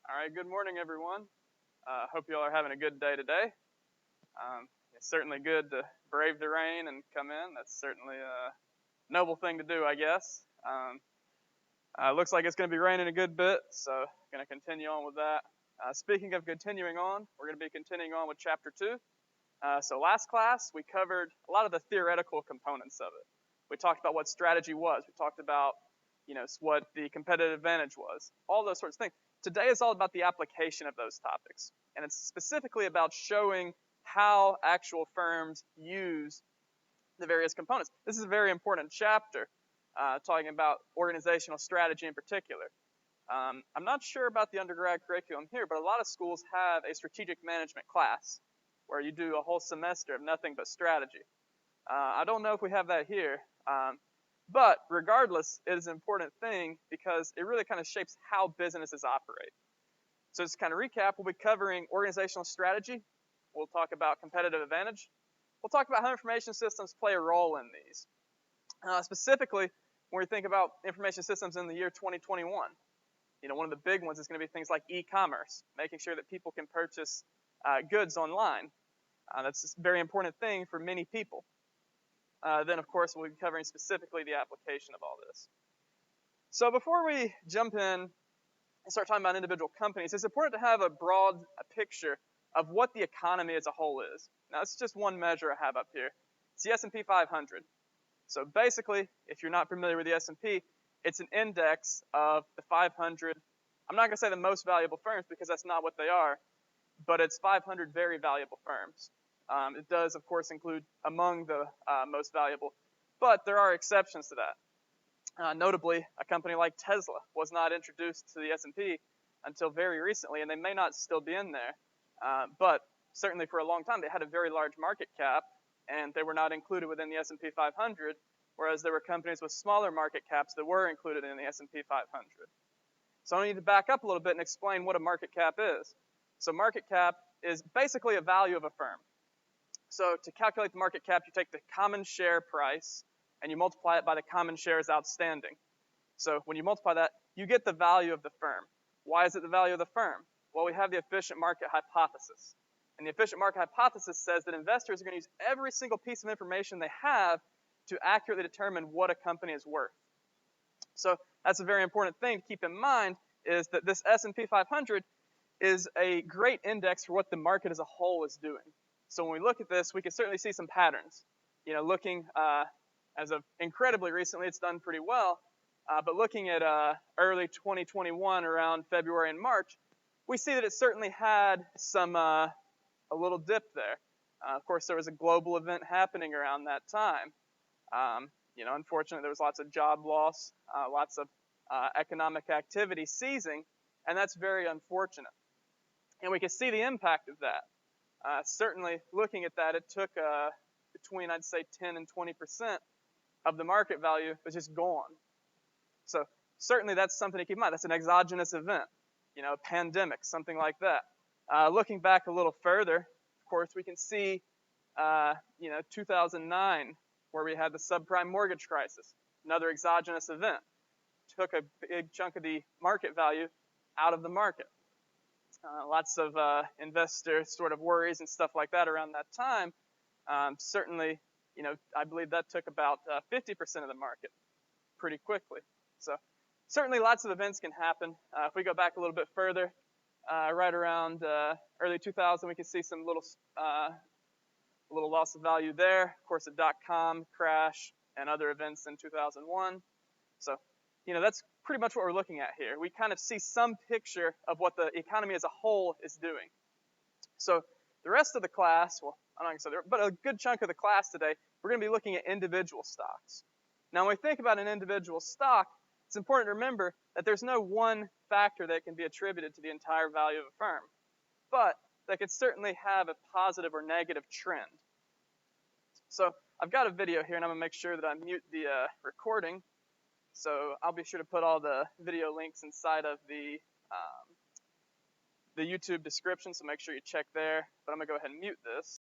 All right, good morning, everyone. Hope you all are having a good day today. It's certainly good to brave the rain and come in. That's certainly a noble thing to do, I guess. Looks like it's going to be raining a good bit, so going to continue on with that. Speaking of continuing on, we're going to be continuing on with Chapter 2. So last class, we covered a lot of the theoretical components of it. We talked about what strategy was. We talked about, what the competitive advantage was, all those sorts of things. Today is all about the application of those topics, and it's specifically about showing how actual firms use the various components. This is a very important chapter, talking about organizational strategy in particular. I'm not sure about the undergrad curriculum here, but a lot of schools have a strategic management class where you do a whole semester of nothing but strategy. I don't know if we have that here, but regardless, it is an important thing because it really kind of shapes how businesses operate. So just kind of recap, we'll be covering organizational strategy. We'll talk about competitive advantage. We'll talk about how information systems play a role in these. Specifically, when we think about information systems in the year 2021, one of the big ones is going to be things like e-commerce, making sure that people can purchase goods online. That's a very important thing for many people. Then, of course, we'll be covering specifically the application of all this. So before we jump in and start talking about individual companies, it's important to have a broad picture of what the economy as a whole is. Now, it's just one measure I have up here. It's the S&P 500. So basically, if you're not familiar with the S&P, it's an index of the 500. I'm not going to say the most valuable firms because that's not what they are, but it's 500 very valuable firms. It does, of course, include among the most valuable, but there are exceptions to that. Notably, a company like Tesla was not introduced to the S&P until very recently, and they may not still be in there, but certainly for a long time they had a very large market cap, and they were not included within the S&P 500, whereas there were companies with smaller market caps that were included in the S&P 500. So I need to back up a little bit and explain what a market cap is. So market cap is basically a value of a firm. So to calculate the market cap, you take the common share price and you multiply it by the common shares outstanding. So when you multiply that, you get the value of the firm. Why is it the value of the firm? Well, we have the efficient market hypothesis. And the efficient market hypothesis says that investors are going to use every single piece of information they have to accurately determine what a company is worth. So that's a very important thing to keep in mind, is that this S&P 500 is a great index for what the market as a whole is doing. So when we look at this, we can certainly see some patterns. Looking as of incredibly recently, it's done pretty well. But looking at early 2021, around February and March, we see that it certainly had some a little dip there. Of course, there was a global event happening around that time. Unfortunately, there was lots of job loss, lots of economic activity ceasing, and that's very unfortunate. And we can see the impact of that. Certainly, looking at that, it took between, I'd say, 10 and 20% of the market value was just gone. So certainly that's something to keep in mind. That's an exogenous event, a pandemic, something like that. Looking back a little further, of course, we can see, 2009, where we had the subprime mortgage crisis, another exogenous event. Took a big chunk of the market value out of the market. Lots of investor sort of worries and stuff like that around that time. Certainly, I believe that took about 50% of the market pretty quickly. So certainly lots of events can happen. If we go back a little bit further, right around early 2000, we can see some little loss of value there. Of course, the dot-com crash and other events in 2001. So, that's pretty much what we're looking at here. We kind of see some picture of what the economy as a whole is doing. So the rest of the class, well, I'm not going to say there, but a good chunk of the class today, we're going to be looking at individual stocks. Now, when we think about an individual stock, it's important to remember that there's no one factor that can be attributed to the entire value of a firm, but that could certainly have a positive or negative trend. So I've got a video here, and I'm going to make sure that I mute the recording. So I'll be sure to put all the video links inside of the YouTube description, so make sure you check there. But I'm going to go ahead and mute this.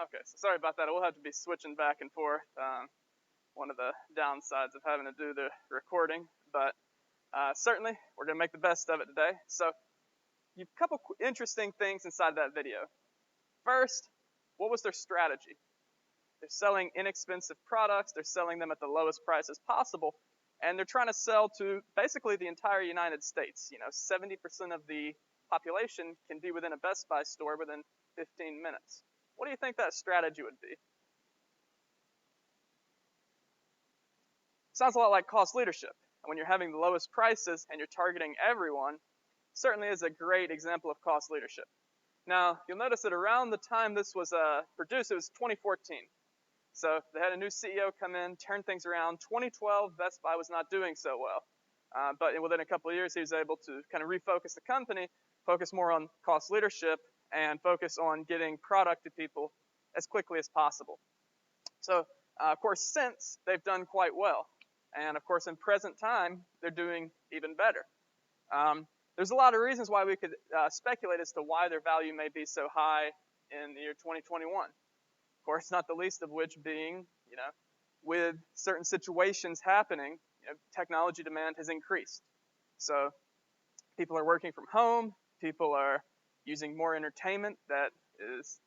Okay, so sorry about that. We'll have to be switching back and forth. One of the downsides of having to do the recording, but certainly we're going to make the best of it today. So, a couple interesting things inside that video. First, what was their strategy? They're selling inexpensive products. They're selling them at the lowest prices possible, and they're trying to sell to basically the entire United States. 70% of the population can be within a Best Buy store within 15 minutes. What do you think that strategy would be? Sounds a lot like cost leadership. When you're having the lowest prices and you're targeting everyone, certainly is a great example of cost leadership. Now, you'll notice that around the time this was produced, it was 2014. So they had a new CEO come in, turn things around. 2012, Best Buy was not doing so well. But within a couple of years, he was able to kind of refocus the company, focus more on cost leadership, and focus on getting product to people as quickly as possible. So, of course, since they've done quite well. And, of course, in present time, they're doing even better. There's a lot of reasons why we could speculate as to why their value may be so high in the year 2021. Of course, not the least of which being, with certain situations happening, technology demand has increased. So people are working from home. People are using more entertainment that is,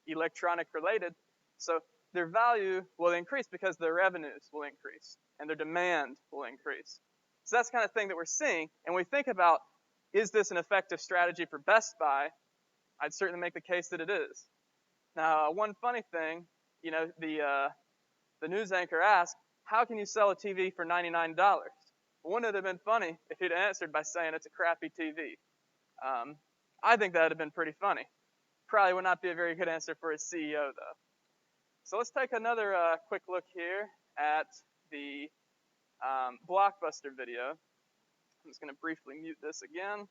electronic related. So their value will increase because their revenues will increase and their demand will increase. So that's the kind of thing that we're seeing. And when we think about, is this an effective strategy for Best Buy? I'd certainly make the case that it is. Now, one funny thing, the news anchor asked, how can you sell a TV for $99? Well, wouldn't it have been funny if he'd answered by saying it's a crappy TV? I think that would have been pretty funny. Probably would not be a very good answer for his CEO, though. So let's take another quick look here at the Blockbuster video. I'm just going to briefly mute this again.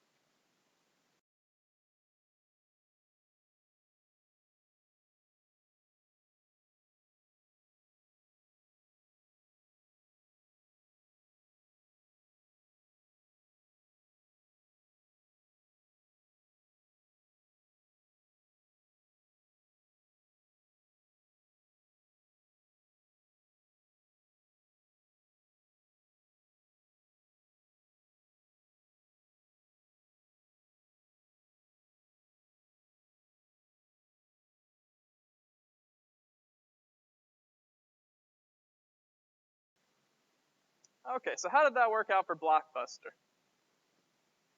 Okay, so how did that work out for Blockbuster?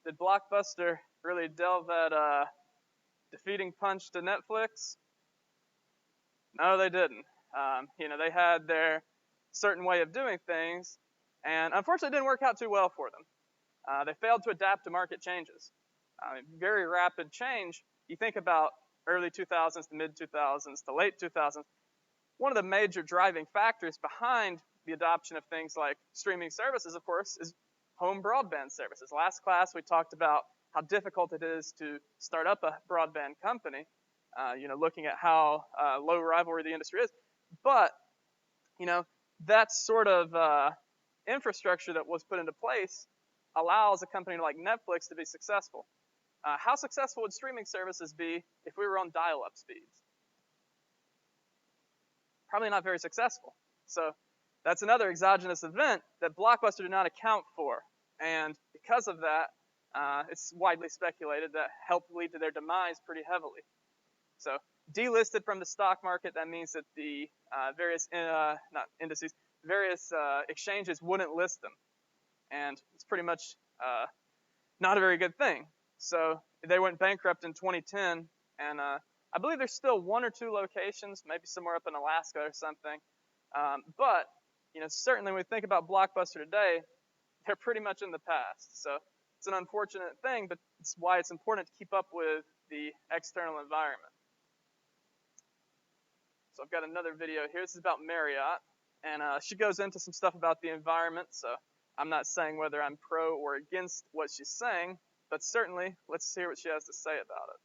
Did Blockbuster really dealt that defeating punch to Netflix? No, they didn't. They had their certain way of doing things, and unfortunately it didn't work out too well for them. They failed to adapt to market changes. Very rapid change. You think about early 2000s to mid 2000s to late 2000s, one of the major driving factors behind the adoption of things like streaming services, of course, is home broadband services. Last class, we talked about how difficult it is to start up a broadband company, looking at how low rivalry the industry is. But, that sort of infrastructure that was put into place allows a company like Netflix to be successful. How successful would streaming services be if we were on dial-up speeds? Probably not very successful. So that's another exogenous event that Blockbuster did not account for. And because of that, it's widely speculated that helped lead to their demise pretty heavily. So delisted from the stock market, that means that the various exchanges wouldn't list them. And it's pretty much not a very good thing. So they went bankrupt in 2010, and I believe there's still one or two locations, maybe somewhere up in Alaska or something. But certainly when we think about Blockbuster today, they're pretty much in the past. So it's an unfortunate thing, but it's why it's important to keep up with the external environment. So I've got another video here. This is about Marriott, and she goes into some stuff about the environment. So I'm not saying whether I'm pro or against what she's saying, but certainly let's hear what she has to say about it.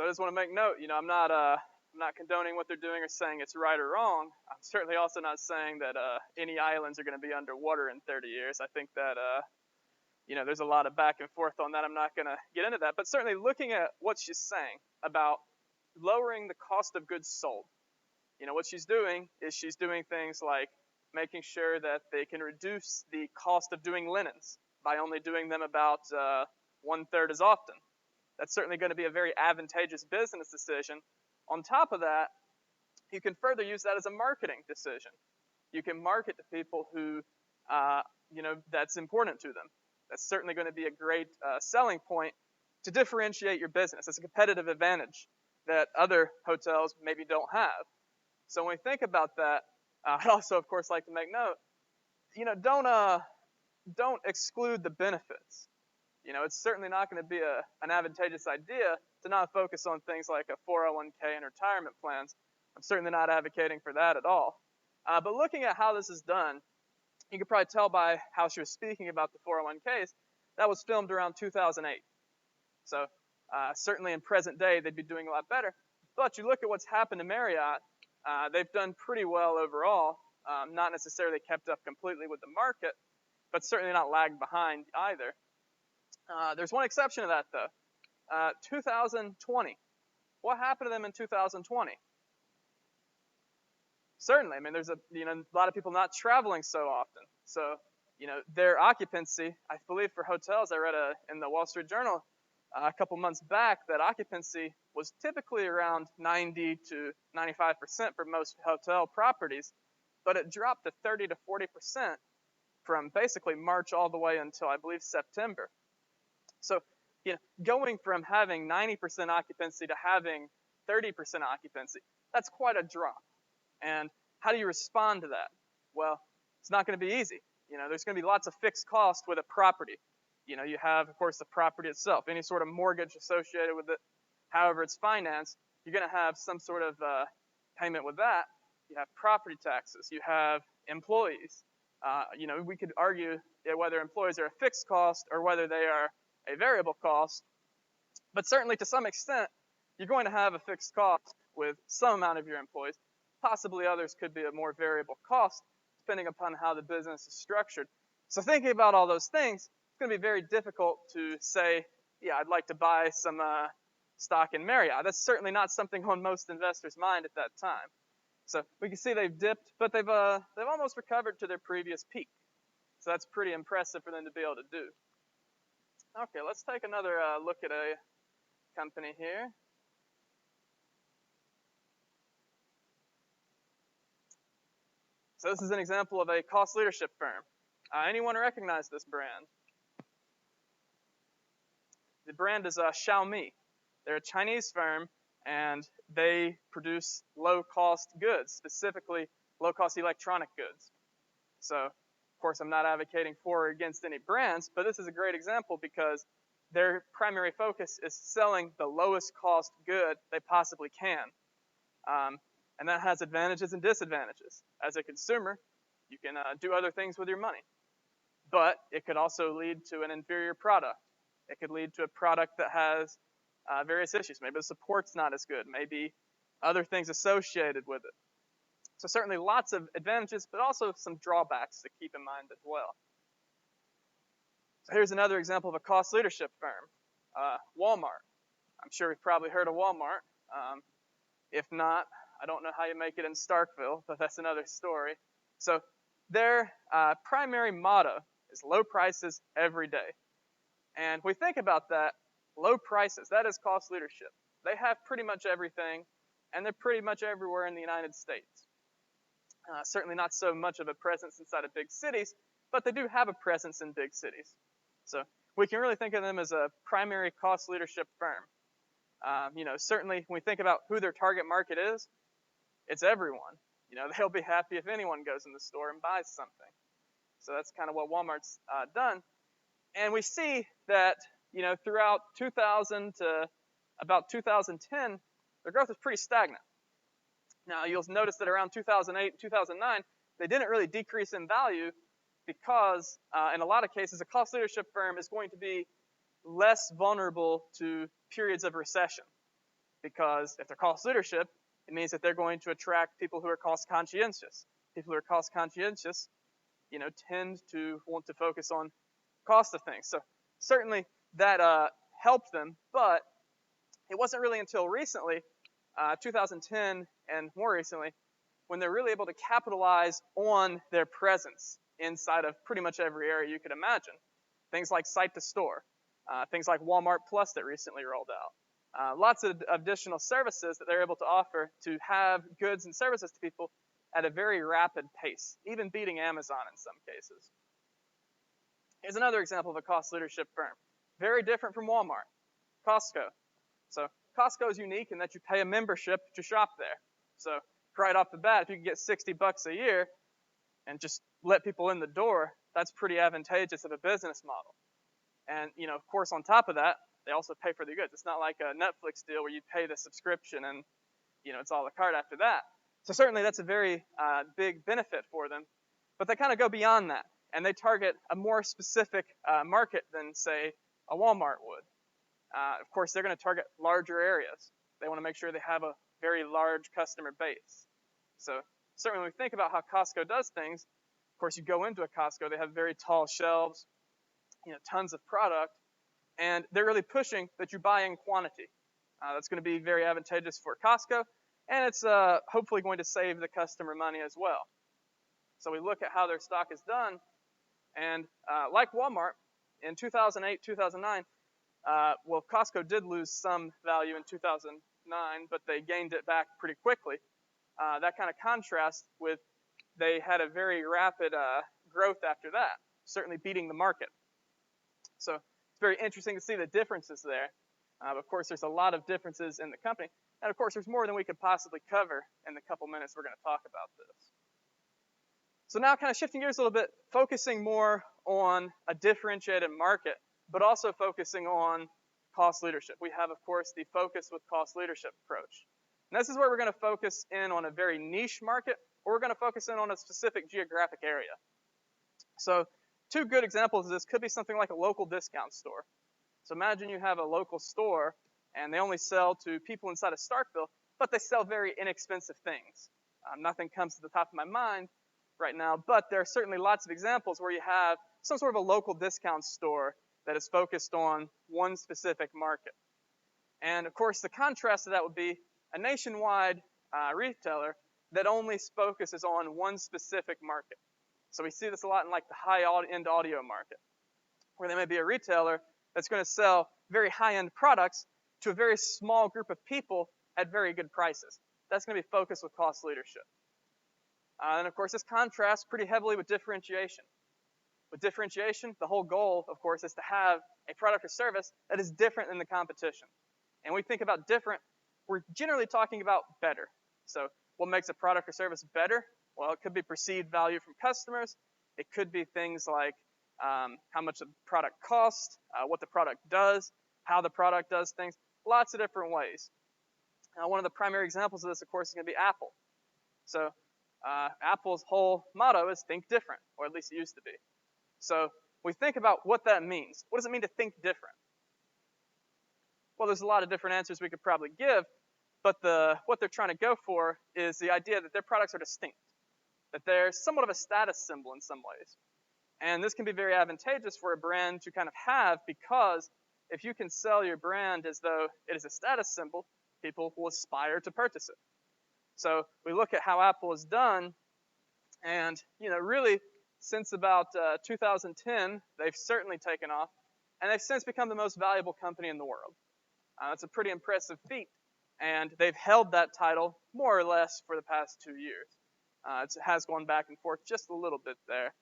So I just want to make note, I'm not condoning what they're doing or saying it's right or wrong. I'm certainly also not saying that any islands are going to be underwater in 30 years. I think that there's a lot of back and forth on that. I'm not going to get into that. But certainly looking at what she's saying about lowering the cost of goods sold, what she's doing is she's doing things like making sure that they can reduce the cost of doing linens by only doing them about 1/3 as often. That's certainly going to be a very advantageous business decision. On top of that, you can further use that as a marketing decision. You can market to people who, that's important to them. That's certainly going to be a great selling point to differentiate your business. It's a competitive advantage that other hotels maybe don't have. So when we think about that, I'd also, of course, like to make note, don't exclude the benefits. It's certainly not going to be an advantageous idea to not focus on things like a 401k and retirement plans. I'm certainly not advocating for that at all. But looking at how this is done, you can probably tell by how she was speaking about the 401ks, that was filmed around 2008. So certainly in present day, they'd be doing a lot better. But you look at what's happened to Marriott, they've done pretty well overall, not necessarily kept up completely with the market, but certainly not lagged behind either. There's one exception to that, though. 2020. What happened to them in 2020? Certainly, there's a lot of people not traveling so often. So, their occupancy, I believe for hotels, I read in the Wall Street Journal a couple months back that occupancy was typically around 90 to 95% for most hotel properties, but it dropped to 30 to 40% from basically March all the way until, I believe, September. So, going from having 90% occupancy to having 30% occupancy, that's quite a drop. And how do you respond to that? Well, it's not going to be easy. There's going to be lots of fixed costs with a property. You have, of course, the property itself, any sort of mortgage associated with it, however it's financed, you're going to have some sort of payment with that. You have property taxes. You have employees. We could argue whether employees are a fixed cost or whether they are a variable cost. But certainly, to some extent, you're going to have a fixed cost with some amount of your employees. Possibly others could be a more variable cost, depending upon how the business is structured. So thinking about all those things, it's going to be very difficult to say, yeah, I'd like to buy some stock in Marriott. That's certainly not something on most investors' mind at that time. So we can see they've dipped, but they've almost recovered to their previous peak. So that's pretty impressive for them to be able to do. Okay, let's take another look at a company here. So this is an example of a cost leadership firm. Anyone recognize this brand? The brand is Xiaomi. They're a Chinese firm, and they produce low-cost goods, specifically low-cost electronic goods. So, of course, I'm not advocating for or against any brands, but this is a great example because their primary focus is selling the lowest cost good they possibly can. And that has advantages and disadvantages. As a consumer, you can do other things with your money. But it could also lead to an inferior product. It could lead to a product that has various issues. Maybe the support's not as good. Maybe other things associated with it. So certainly lots of advantages, but also some drawbacks to keep in mind as well. So here's another example of a cost leadership firm, Walmart. I'm sure you've probably heard of Walmart. If not, I don't know how you make it in Starkville, but that's another story. So their primary motto is low prices every day. And we think about that, low prices, that is cost leadership. They have pretty much everything, and they're pretty much everywhere in the United States. Certainly not so much of a presence inside of big cities, but they do have a presence in big cities. So we can really think of them as a primary cost leadership firm. Certainly when we think about who their target market is, it's everyone. They'll be happy if anyone goes in the store and buys something. So that's kind of what Walmart's done. And we see that, throughout 2000 to about 2010, their growth is pretty stagnant. Now, you'll notice that around 2008, 2009, they didn't really decrease in value because, in a lot of cases, a cost leadership firm is going to be less vulnerable to periods of recession. because if they're cost leadership, it means that they're going to attract people who are cost conscientious. People who are cost conscientious, tend to want to focus on cost of things. So certainly that helped them, but it wasn't really until recently, 2010 and more recently, when they're really able to capitalize on their presence inside of pretty much every area you could imagine. Things like site to store, things like Walmart Plus that recently rolled out. Lots of additional services that they're able to offer to have goods and services to people at a very rapid pace, even beating Amazon in some cases. Here's another example of a cost leadership firm. Very different from Walmart, Costco. So Costco is unique in that you pay a membership to shop there. So right off the bat, if you can get $60 a year and just let people in the door, that's pretty advantageous of a business model. And, of course, on top of that, they also pay for the goods. It's not like a Netflix deal where you pay the subscription and, it's a la carte after that. So certainly that's a very big benefit for them. But they kind of go beyond that, and they target a more specific market than, say, a Walmart would. Of course, they're going to target larger areas. They want to make sure they have a very large customer base. So certainly when we think about how Costco does things, of course, you go into a Costco, they have very tall shelves, tons of product, and they're really pushing that you buy in quantity. That's going to be very advantageous for Costco, and it's hopefully going to save the customer money as well. So we look at how their stock is done, and like Walmart, in 2008, 2009, Costco did lose some value in 2009, but they gained it back pretty quickly. That kind of contrasts with they had a very rapid growth after that, certainly beating the market. So it's very interesting to see the differences there. Of course, there's a lot of differences in the company. And of course, there's more than we could possibly cover in the couple minutes we're going to talk about this. So now kind of shifting gears a little bit, focusing more on a differentiated market, but also focusing on cost leadership. We have, of course, the focus with cost leadership approach. And this is where we're going to focus in on a very niche market, or we're going to focus in on a specific geographic area. So two good examples of this could be something like a local discount store. So imagine you have a local store, and they only sell to people inside of Starkville, but they sell very inexpensive things. Nothing comes to the top of my mind right now, but there are certainly lots of examples where you have some sort of a local discount store that is focused on one specific market. And of course, the contrast to that would be a nationwide retailer that only focuses on one specific market. So we see this a lot in like the high-end audio market, where there may be a retailer that's going to sell very high-end products to a very small group of people at very good prices. That's going to be focused with cost leadership. And of course, this contrasts pretty heavily with differentiation. With differentiation, the whole goal, of course, is to have a product or service that is different than the competition. And when we think about different, we're generally talking about better. So what makes a product or service better? Well, it could be perceived value from customers. It could be things like how much the product costs, what the product does, how the product does things, lots of different ways. One of the primary examples of this, of course, is going to be Apple. So Apple's whole motto is think different, or at least it used to be. So we think about what that means. What does it mean to think different? Well, there's a lot of different answers we could probably give, but what they're trying to go for is the idea that their products are distinct, that they're somewhat of a status symbol in some ways. And this can be very advantageous for a brand to kind of have, because if you can sell your brand as though it is a status symbol, people will aspire to purchase it. So we look at how Apple is done, and really since about 2010, they've certainly taken off, and they've since become the most valuable company in the world. That's a pretty impressive feat, and they've held that title more or less for the past 2 years. It has gone back and forth just a little bit there.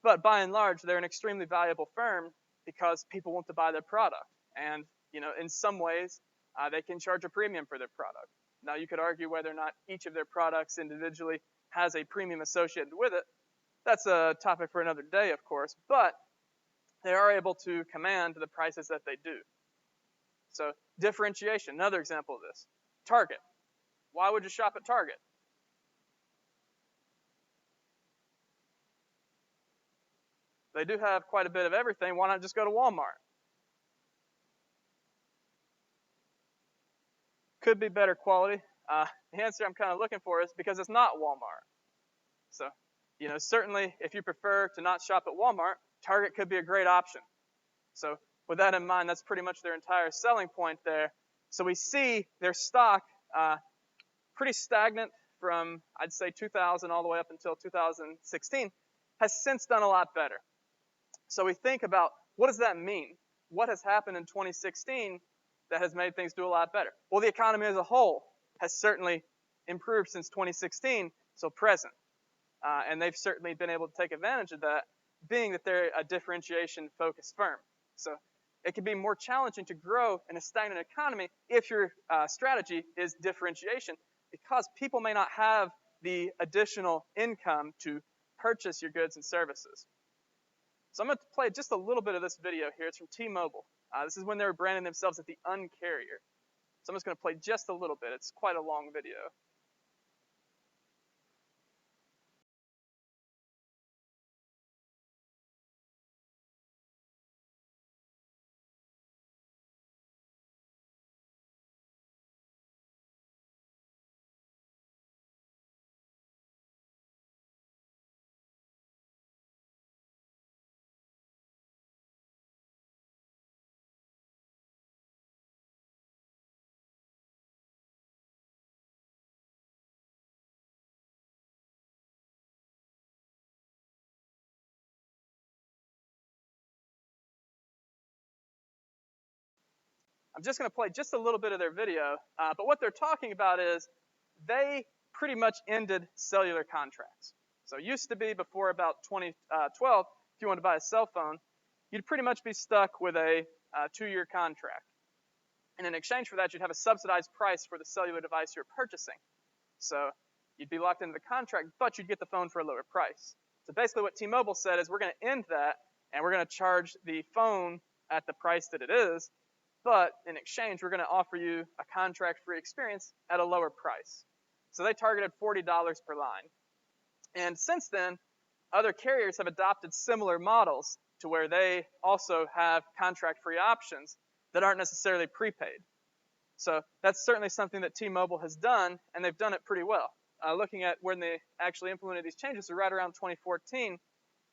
But by and large, they're an extremely valuable firm because people want to buy their product. And, in some ways, they can charge a premium for their product. Now, you could argue whether or not each of their products individually has a premium associated with it. That's a topic for another day, of course. But they are able to command the prices that they do. So differentiation, another example of this. Target. Why would you shop at Target? They do have quite a bit of everything. Why not just go to Walmart? could be better quality? The answer I'm kind of looking for is because it's not Walmart. So, certainly if you prefer to not shop at Walmart, Target could be a great option. So with that in mind, that's pretty much their entire selling point there. So we see their stock pretty stagnant from, I'd say, 2000 all the way up until 2016, has since done a lot better. So we think about, what does that mean? What has happened in 2016 that has made things do a lot better? Well, the economy as a whole has certainly improved since 2016, so present. And they've certainly been able to take advantage of that, being that they're a differentiation-focused firm. So it can be more challenging to grow in a stagnant economy if your strategy is differentiation, because people may not have the additional income to purchase your goods and services. So I'm going to play just a little bit of this video here. It's from T-Mobile. This is when they were branding themselves as the uncarrier. So I'm just going to play just a little bit. It's quite a long video. I'm just going to play just a little bit of their video, but what they're talking about is they pretty much ended cellular contracts. So it used to be before about 2012, if you wanted to buy a cell phone, you'd pretty much be stuck with a 2-year contract. And in exchange for that, you'd have a subsidized price for the cellular device you're purchasing. So you'd be locked into the contract, but you'd get the phone for a lower price. So basically what T-Mobile said is, we're going to end that, and we're going to charge the phone at the price that it is, but in exchange, we're going to offer you a contract-free experience at a lower price. So they targeted $40 per line. And since then, other carriers have adopted similar models to where they also have contract-free options that aren't necessarily prepaid. So that's certainly something that T-Mobile has done, and they've done it pretty well. Looking at when they actually implemented these changes, so right around 2014.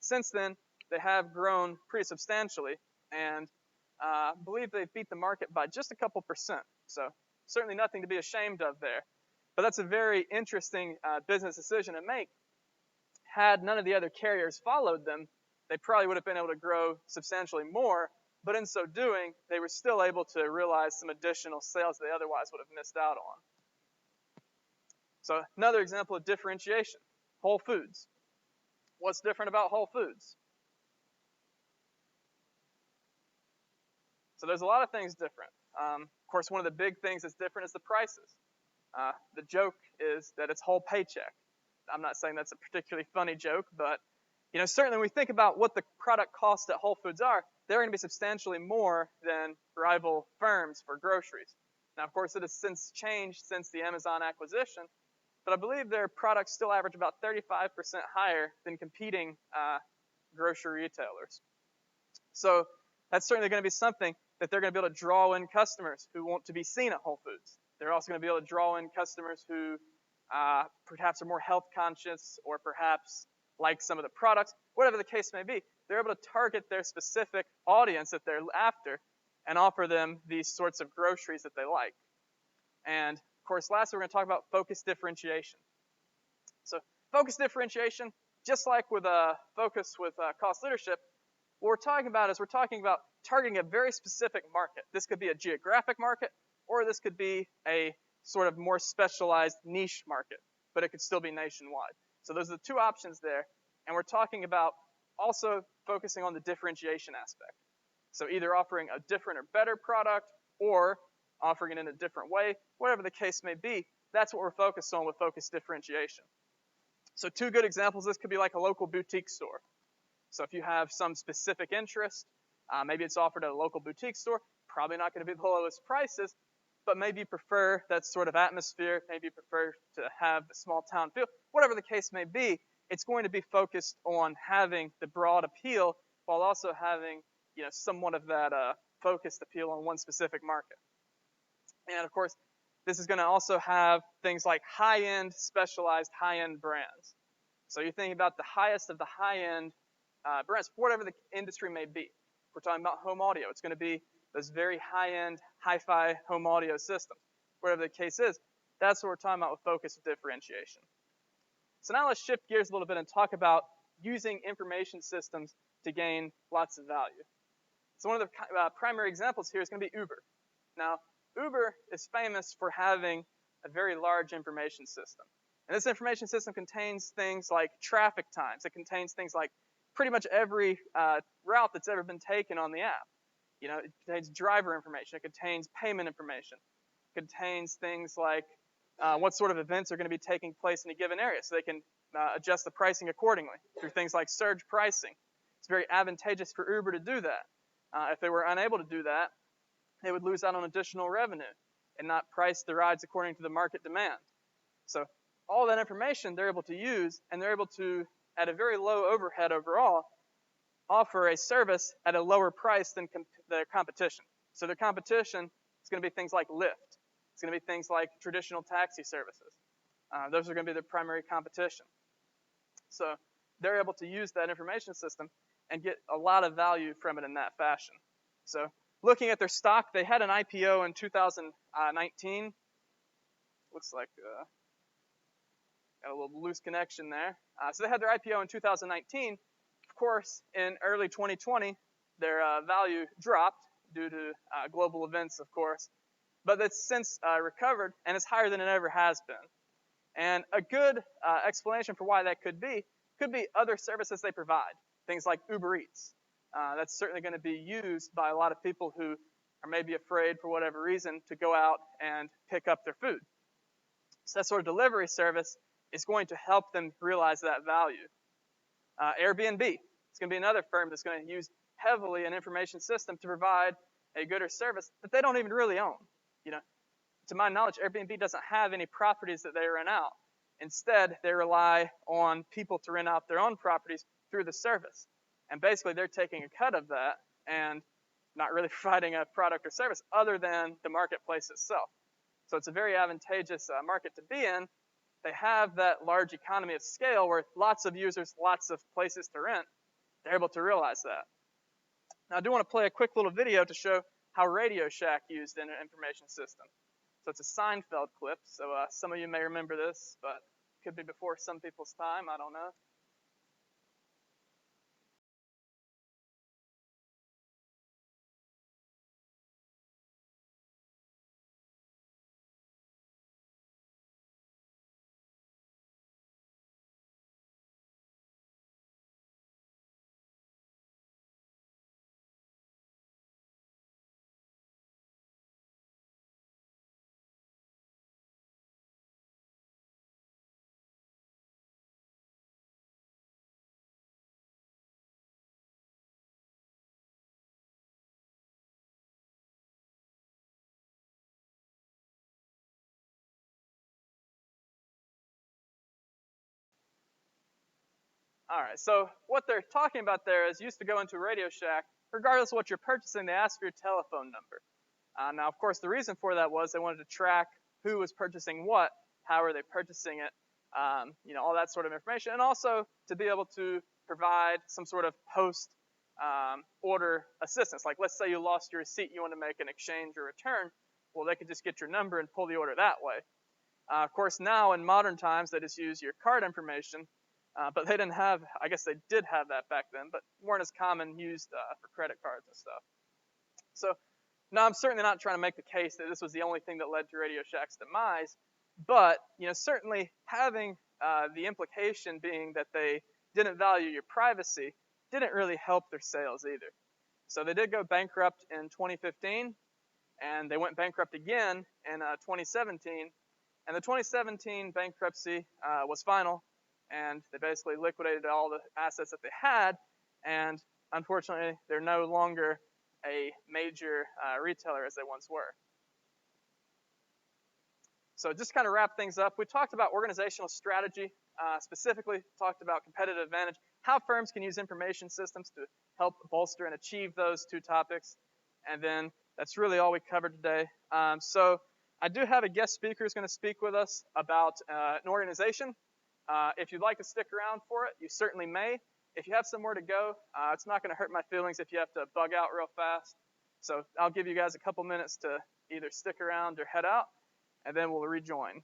Since then, they have grown pretty substantially, and I believe they've beat the market by just a couple percent. So certainly nothing to be ashamed of there. But that's a very interesting business decision to make. Had none of the other carriers followed them, they probably would have been able to grow substantially more, but in so doing, they were still able to realize some additional sales they otherwise would have missed out on. So another example of differentiation, Whole Foods. What's different about Whole Foods? So there's a lot of things different. Of course, one of the big things that's different is the prices. The joke is that it's whole paycheck. I'm not saying that's a particularly funny joke, but certainly when we think about what the product costs at Whole Foods are, they're going to be substantially more than rival firms for groceries. Now, of course, it has since changed since the Amazon acquisition, but I believe their products still average about 35% higher than competing grocery retailers. So that's certainly going to be something that they're going to be able to draw in customers who want to be seen at Whole Foods. They're also going to be able to draw in customers who perhaps are more health conscious, or perhaps like some of the products, whatever the case may be. They're able to target their specific audience that they're after and offer them these sorts of groceries that they like. And of course, lastly, we're going to talk about focus differentiation. So focus differentiation, just like with focus with cost leadership, what we're talking about is targeting a very specific market. This could be a geographic market, or this could be a sort of more specialized niche market, but it could still be nationwide. So those are the two options there, and we're talking about also focusing on the differentiation aspect. So either offering a different or better product, or offering it in a different way, whatever the case may be, that's what we're focused on with focus differentiation. So two good examples, this could be like a local boutique store. So if you have some specific interest, maybe it's offered at a local boutique store, probably not going to be the lowest prices, but maybe you prefer that sort of atmosphere, maybe you prefer to have the small town feel, whatever the case may be, it's going to be focused on having the broad appeal while also having, somewhat of that focused appeal on one specific market. And of course, this is going to also have things like high-end, specialized high-end brands. So you're thinking about the highest of the high-end brands, whatever the industry may be. If we're talking about home audio, it's going to be those very high-end, hi-fi home audio systems. Whatever the case is, that's what we're talking about with focus differentiation. So now let's shift gears a little bit and talk about using information systems to gain lots of value. So one of the primary examples here is going to be Uber. Now, Uber is famous for having a very large information system. And this information system contains things like traffic times. It contains things like pretty much every route that's ever been taken on the app. You know, it contains driver information. It contains payment information. It contains things like what sort of events are going to be taking place in a given area, so they can adjust the pricing accordingly through things like surge pricing. It's very advantageous for Uber to do that. If they were unable to do that, they would lose out on additional revenue and not price the rides according to the market demand. So all that information they're able to use, and they're able to, at a very low overhead overall, offer a service at a lower price than their competition. So their competition is going to be things like Lyft. It's going to be things like traditional taxi services. Those are going to be their primary competition. So they're able to use that information system and get a lot of value from it in that fashion. So looking at their stock, they had an IPO in 2019. Looks like got a little loose connection there. So they had their IPO in 2019. Of course, in early 2020, their value dropped due to global events, of course. But it's since recovered, and it's higher than it ever has been. And a good explanation for why that could be other services they provide, things like Uber Eats. That's certainly going to be used by a lot of people who are maybe afraid, for whatever reason, to go out and pick up their food. So that sort of delivery service is going to help them realize that value. Airbnb is going to be another firm that's going to use heavily an information system to provide a good or service that they don't even really own. You know, to my knowledge, Airbnb doesn't have any properties that they rent out. Instead, they rely on people to rent out their own properties through the service. And basically, they're taking a cut of that and not really providing a product or service other than the marketplace itself. So it's a very advantageous market to be in. They have that large economy of scale where lots of users, lots of places to rent. They're able to realize that. Now, I do want to play a quick little video to show how RadioShack used an information system. So it's a Seinfeld clip, so some of you may remember this, but it could be before some people's time, I don't know. All right, so what they're talking about there is you used to go into RadioShack, regardless of what you're purchasing, they ask for your telephone number. Now, of course, the reason for that was they wanted to track who was purchasing what, how are they purchasing it, you know, all that sort of information, and also to be able to provide some sort of post order assistance. Like, let's say you lost your receipt, you want to make an exchange or return, well, they could just get your number and pull the order that way. Of course, now in modern times, they just use your card information. But they didn't have, I guess they did have that back then, but weren't as common used for credit cards and stuff. So, now I'm certainly not trying to make the case that this was the only thing that led to RadioShack's demise, but, you know, certainly having the implication being that they didn't value your privacy didn't really help their sales either. So they did go bankrupt in 2015, and they went bankrupt again in 2017, and the 2017 bankruptcy was final. And they basically liquidated all the assets that they had, and unfortunately, they're no longer a major retailer as they once were. So just to kind of wrap things up, we talked about organizational strategy, specifically talked about competitive advantage, how firms can use information systems to help bolster and achieve those two topics, and then that's really all we covered today. So I do have a guest speaker who's going to speak with us about an organization. If you'd like to stick around for it, you certainly may. If you have somewhere to go, it's not going to hurt my feelings if you have to bug out real fast. So I'll give you guys a couple minutes to either stick around or head out, and then we'll rejoin.